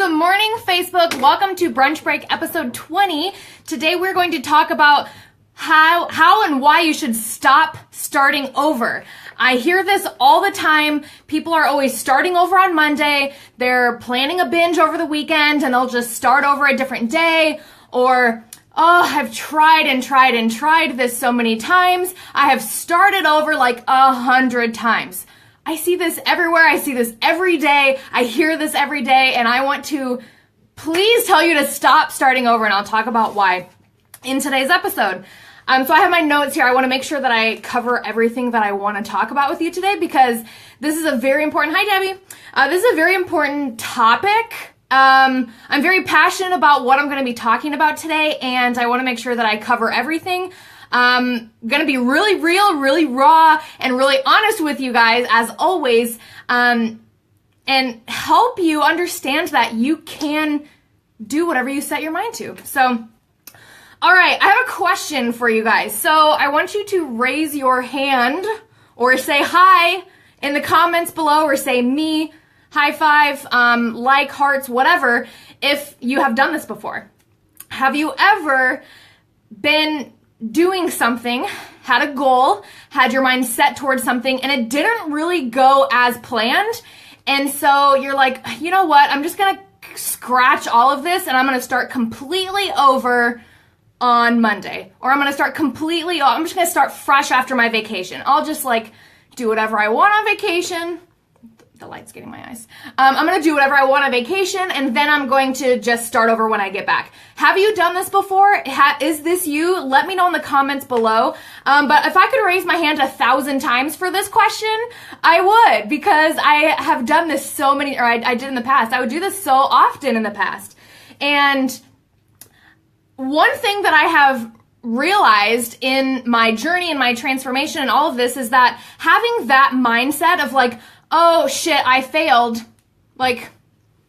good morning, Facebook. Welcome to Brunch Break episode 20. Today we're going to talk about how and why you should stop starting over. I hear this all the time. People are always starting over on Monday. They're planning a binge over the weekend and they'll just start over a different day. Or, oh, I've tried and tried and tried this so many times. I have started over like 100 times. I see this everywhere. I see this every day. I hear this every day, and I want to please tell you to stop starting over, and I'll talk about why in today's episode. So I have my notes here. I want to make sure that I cover everything that I want to talk about with you today because this is a very important, hi Debbie, this is a very important topic. I'm very passionate about what I'm going to be talking about today, and I want to make sure that I cover everything. I'm going to be really real, really raw, and really honest with you guys, as always, and help you understand that you can do whatever you set your mind to. So, all right, I have a question for you guys. So I want you to raise your hand or say hi in the comments below or say me, high five, like, hearts, whatever, if you have done this before. Have you ever been doing something, had a goal, had your mind set towards something, and it didn't really go as planned, and so you're like, you know what, I'm just gonna scratch all of this and I'm gonna start completely over on Monday, or I'm just gonna start fresh after my vacation. I'll just like do whatever I want on vacation. The light's getting my eyes. I'm going to do whatever I want on vacation, and then I'm going to just start over when I get back. Have you done this before? Is this you? Let me know in the comments below. But if I could raise my hand 1,000 times for this question, I would, because I have done this so many, or I did in the past. I would do this so often in the past. And one thing that I have realized in my journey and my transformation and all of this is that having that mindset of like, oh shit, I failed. Like,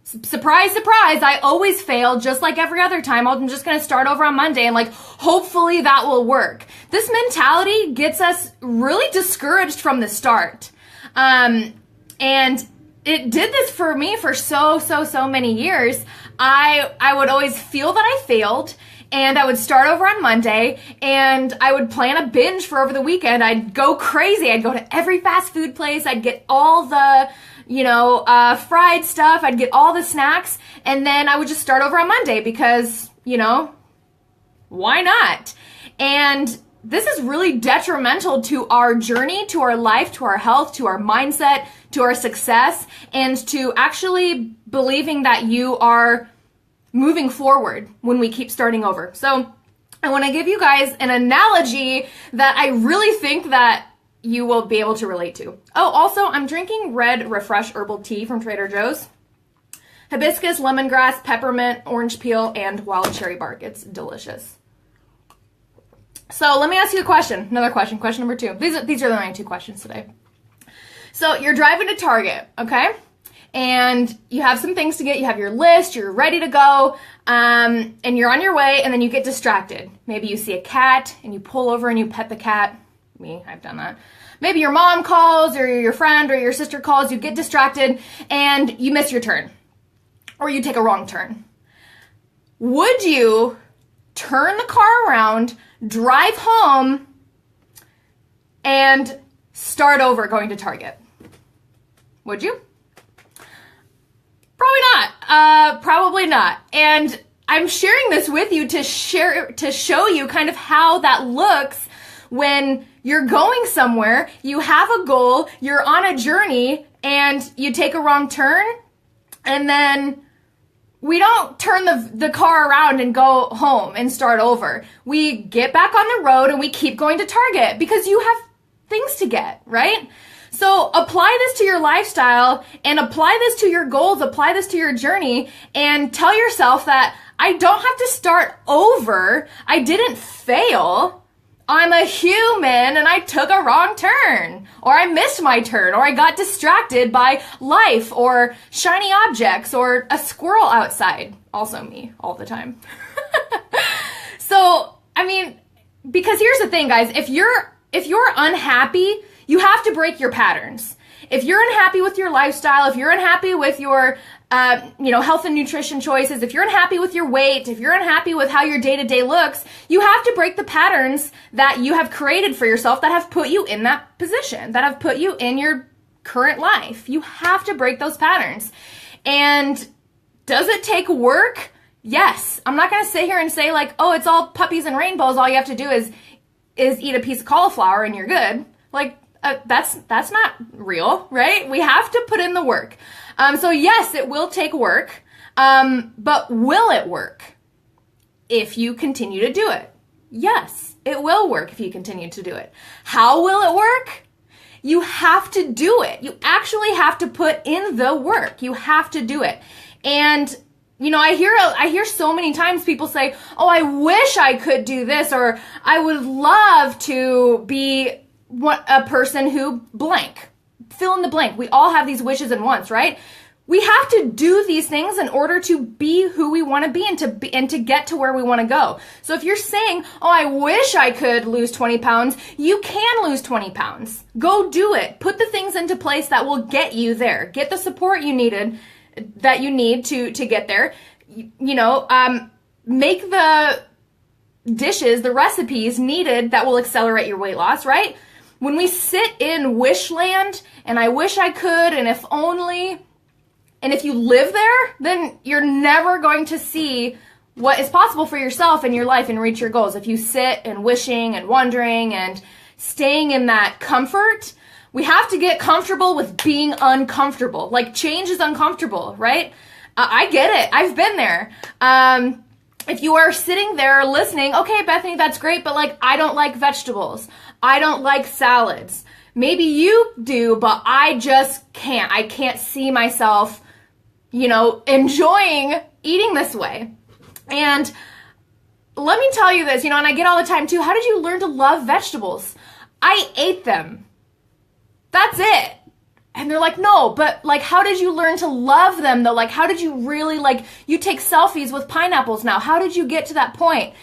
surprise, surprise, I always fail just like every other time. I'm just gonna start over on Monday and like, hopefully that will work. This mentality gets us really discouraged from the start. And it did this for me for so many years. I would always feel that I failed, and I would start over on Monday, and I would plan a binge for over the weekend. I'd go crazy. I'd go to every fast food place. I'd get all the, fried stuff. I'd get all the snacks, and then I would just start over on Monday because, why not? And this is really detrimental to our journey, to our life, to our health, to our mindset, to our success, and to actually believing that you are moving forward when we keep starting over. So I want to give you guys an analogy that I really think that you will be able to relate to. Oh, also, I'm drinking red Refresh herbal tea from Trader Joe's. Hibiscus, lemongrass, peppermint, orange peel, and wild cherry bark. It's delicious. So let me ask you a question. Another question. Question number 2. These are my 2 questions today. So you're driving to Target, okay? And you have some things to get, you have your list, you're ready to go, and you're on your way, and then you get distracted. Maybe you see a cat, and you pull over and you pet the cat. Me, I've done that. Maybe your mom calls, or your friend or your sister calls, you get distracted, and you miss your turn. Or you take a wrong turn. Would you turn the car around, drive home, and start over going to Target? Would you? Probably not. And I'm sharing this with you to show you kind of how that looks when you're going somewhere, you have a goal, you're on a journey, and you take a wrong turn, and then we don't turn the car around and go home and start over. We get back on the road and we keep going to Target because you have things to get, right? So apply this to your lifestyle and apply this to your goals, apply this to your journey, and tell yourself that I don't have to start over. I didn't fail. I'm a human and I took a wrong turn, or I missed my turn, or I got distracted by life or shiny objects or a squirrel outside. Also me all the time. So, because here's the thing, guys, if you're unhappy, you have to break your patterns. If you're unhappy with your lifestyle, if you're unhappy with your health and nutrition choices, if you're unhappy with your weight, if you're unhappy with how your day-to-day looks, you have to break the patterns that you have created for yourself that have put you in that position, that have put you in your current life. You have to break those patterns. And does it take work? Yes. I'm not going to sit here and say like, oh, it's all puppies and rainbows. All you have to do is eat a piece of cauliflower and you're good. Like, that's not real, right? We have to put in the work. So yes, it will take work, but will it work if you continue to do it? Yes, it will work if you continue to do it. How will it work? You have to do it. You actually have to put in the work. You have to do it. And I hear so many times people say, oh, I wish I could do this, or I would love to be a person who blank. Fill in the blank. We all have these wishes and wants, right? We have to do these things in order to be who we want to be and to get to where we want to go. So if you're saying, oh, I wish I could lose 20 pounds, you can lose 20 pounds. Go do it. Put the things into place that will get you there. Get the support you need to get there. Make the dishes, the recipes needed that will accelerate your weight loss, right? When we sit in wish land, and I wish I could, and if only, and if you live there, then you're never going to see what is possible for yourself in your life and reach your goals. If you sit and wishing and wondering and staying in that comfort, we have to get comfortable with being uncomfortable. Like, change is uncomfortable, right? I get it. I've been there. If you are sitting there listening, okay, Bethany, that's great, but like, I don't like vegetables. I don't like salads. Maybe you do, but I just can't. I can't see myself, enjoying eating this way. And let me tell you this, and I get all the time too, how did you learn to love vegetables? I ate them. That's it. And they're like, no, but like, how did you learn to love them though? Like, how did you really, like, you take selfies with pineapples now. How did you get to that point?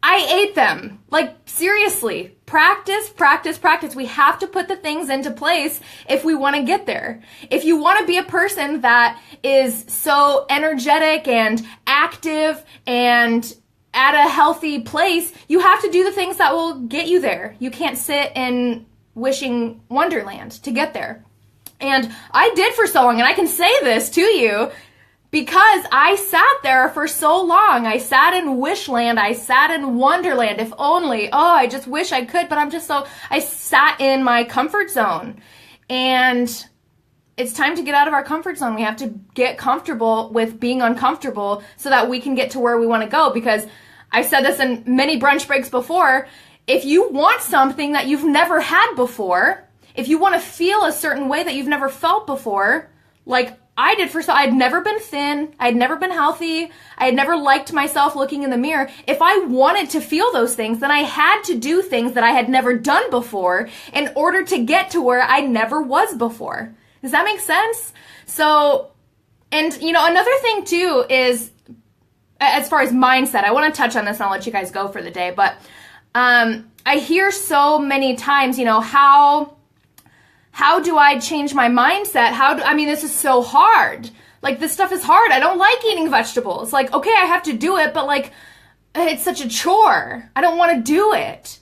I ate them. Like, seriously, practice, practice, practice. We have to put the things into place if we want to get there. If you want to be a person that is so energetic and active and at a healthy place, you have to do the things that will get you there. You can't sit in wishing wonderland to get there. And I did for so long, and I can say this to you because I sat there for so long. I sat in wishland. I sat in wonderland. If only, oh, I just wish I could, but I sat in my comfort zone. And it's time to get out of our comfort zone. We have to get comfortable with being uncomfortable so that we can get to where we want to go. Because I've said this in many brunch breaks before, if you want something that you've never had before, if you want to feel a certain way that you've never felt before, like I did I'd never been thin, I'd never been healthy, I had never liked myself looking in the mirror. If I wanted to feel those things, then I had to do things that I had never done before in order to get to where I never was before. Does that make sense? So, and another thing too is, as far as mindset, I want to touch on this and I'll let you guys go for the day, but I hear so many times, how do I change my mindset? This is so hard. Like, this stuff is hard. I don't like eating vegetables. Like, okay, I have to do it, but like, it's such a chore. I don't want to do it.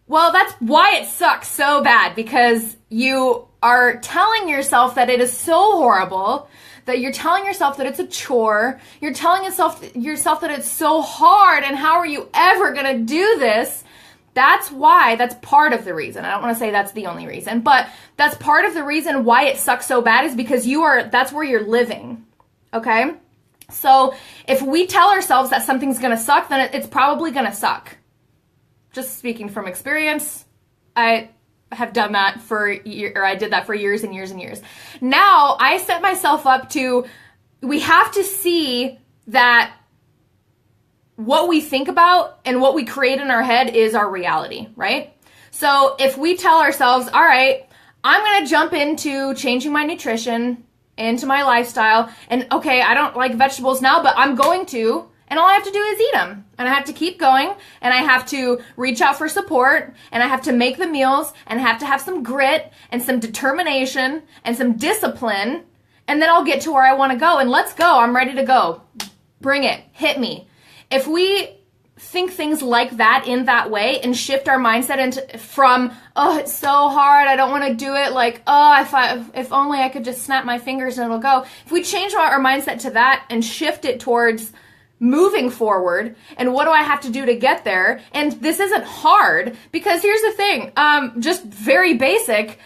Well, that's why it sucks so bad, because you are telling yourself that it is so horrible, that you're telling yourself that it's a chore. You're telling yourself that it's so hard, and how are you ever going to do this? That's part of the reason. I don't want to say that's the only reason, but that's part of the reason why it sucks so bad is because that's where you're living. Okay? So if we tell ourselves that something's going to suck, then it's probably going to suck. Just speaking from experience, I have done that I did that for years and years and years. Now I set myself up to, we have to see that what we think about and what we create in our head is our reality, right? So if we tell ourselves, all right, I'm going to jump into changing my nutrition, into my lifestyle, and okay, I don't like vegetables now, but I'm going to, And all I have to do is eat them. And I have to keep going, and I have to reach out for support, and I have to make the meals, and I have to have some grit and some determination and some discipline, and then I'll get to where I want to go. And let's go. I'm ready to go. Bring it. Hit me. If we think things like that in that way and shift our mindset into from, oh, it's so hard, I don't want to do it, like, oh, if only I could just snap my fingers and it'll go. If we change our mindset to that and shift it towards moving forward, and what do I have to do to get there? And this isn't hard, because here's the thing, just very basic,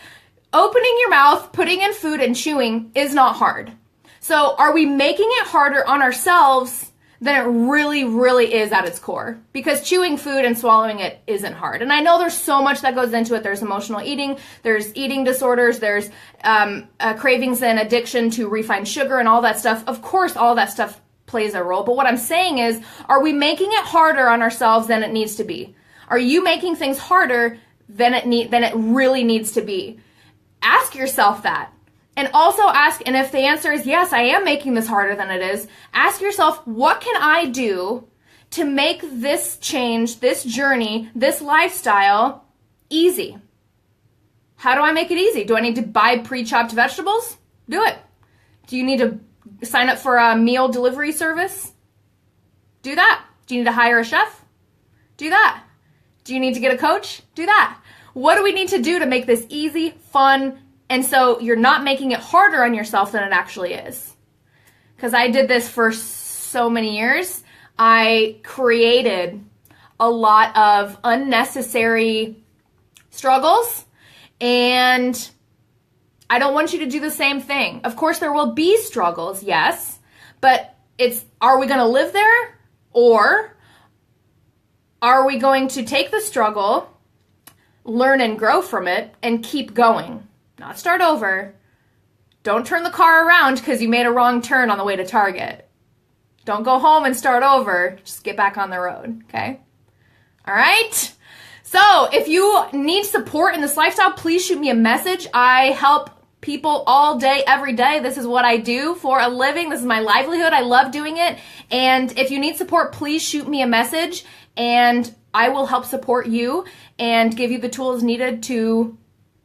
opening your mouth, putting in food, and chewing is not hard. So are we making it harder on ourselves than it really, really is at its core? Because chewing food and swallowing it isn't hard. And I know there's so much that goes into it. There's emotional eating, there's eating disorders, there's cravings and addiction to refined sugar and all that stuff. Of course, all that stuff plays a role. But what I'm saying is, are we making it harder on ourselves than it needs to be? Are you making things harder than it really needs to be? Ask yourself that. And also ask, and if the answer is yes, I am making this harder than it is, ask yourself, what can I do to make this change, this journey, this lifestyle easy? How do I make it easy? Do I need to buy pre-chopped vegetables? Do it. Do you need to sign up for a meal delivery service? Do that. Do you need to hire a chef? Do that. Do you need to get a coach? Do that. What do we need to do to make this easy, fun, and so you're not making it harder on yourself than it actually is? Because I did this for so many years. I created a lot of unnecessary struggles, and I don't want you to do the same thing. Of course, there will be struggles, yes, but are we going to live there, or are we going to take the struggle, learn and grow from it, and keep going? Not start over. Don't turn the car around because you made a wrong turn on the way to Target. Don't go home and start over. Just get back on the road, okay? All right? So if you need support in this lifestyle, please shoot me a message. I help people all day, every day. This is what I do for a living. This is my livelihood. I love doing it. And if you need support, please shoot me a message, and I will help support you and give you the tools needed to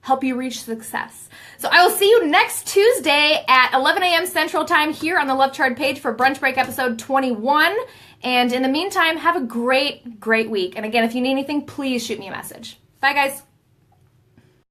help you reach success. So I will see you next Tuesday at 11 a.m. Central Time here on the Love Chard page for Brunch Break episode 21. And in the meantime, have a great, great week. And again, if you need anything, please shoot me a message. Bye, guys.